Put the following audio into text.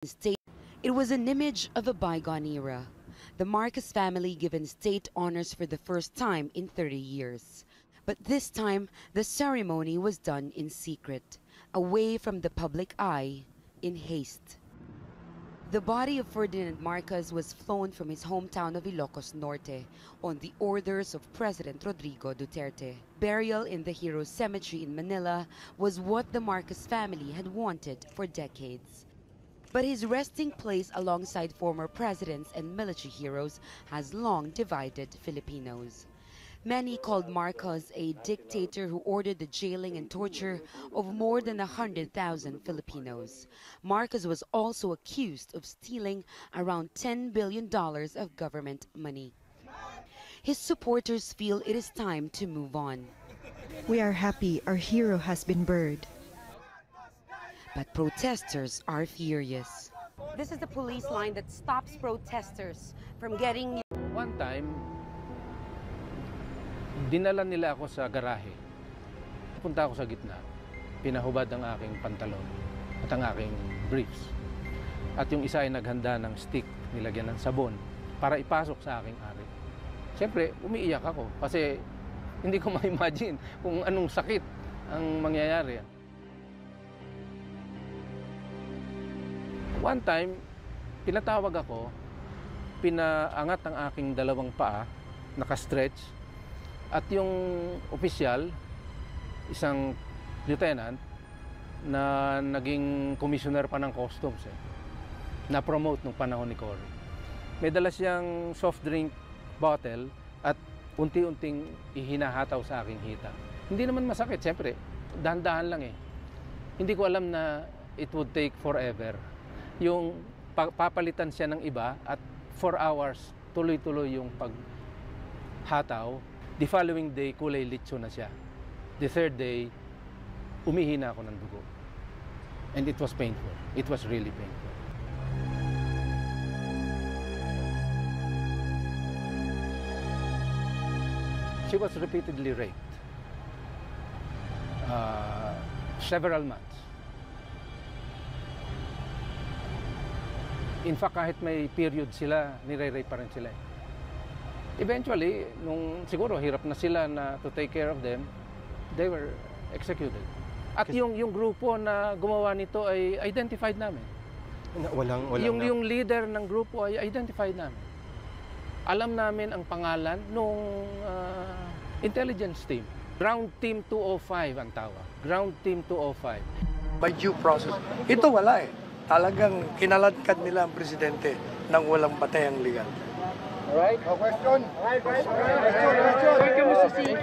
State. It was an image of a bygone era. The Marcos family given state honors for the first time in 30 years. But this time, the ceremony was done in secret, away from the public eye, in haste. The body of Ferdinand Marcos was flown from his hometown of Ilocos Norte on the orders of President Rodrigo Duterte. Burial in the Heroes Cemetery in Manila was what the Marcos family had wanted for decades. But his resting place alongside former presidents and military heroes has long divided Filipinos. Many called Marcos a dictator who ordered the jailing and torture of more than 100,000 Filipinos. Marcos was also accused of stealing around $10 billion of government money. His supporters feel it is time to move on. We are happy our hero has been buried. But protesters are furious. This is the police line that stops protesters from getting... One time, dinala nila ako sa garahe. Punta ako sa gitna. Pinahubad ang aking pantalon at ang aking briefs. At yung isa ay naghanda ng stick, nilagyan ng sabon para ipasok sa aking ari. Siyempre, umiiyak ako kasi hindi ko ma-imagine kung anong sakit ang mangyayari. One time, pinatawag ako, pinaangat ang aking dalawang paa, nakastretch, at yung opisyal, isang lieutenant, na naging commissioner pa ng customs, na-promote nung panahon ni Cory. May dala siyang soft drink bottle at unti-unting ihinahataw sa aking hita. Hindi naman masakit, siyempre, dahan-dahan lang eh. Hindi ko alam na it would take forever. Yung papalitan siya ng iba at 4 hours tuloy-tuloy yung paghataw. The following day, kulay litso na siya. The third day, umihina ako ng dugo. And it was painful. It was really painful. She was repeatedly raped. Several months. In fact, kahit may period sila, nire-rape pa rin sila. Eventually, nung siguro hirap na sila na to take care of them, they were executed. At yung grupo na gumawa nito ay identified namin. Yung leader ng grupo ay identified namin. Alam namin ang pangalan nung intelligence team. Ground Team 205 ang tawag. Ground Team 205. By due process. Ito wala eh. Talagang kinaladkad nila ang presidente ng walang batayang legal. Alright? No question. Question.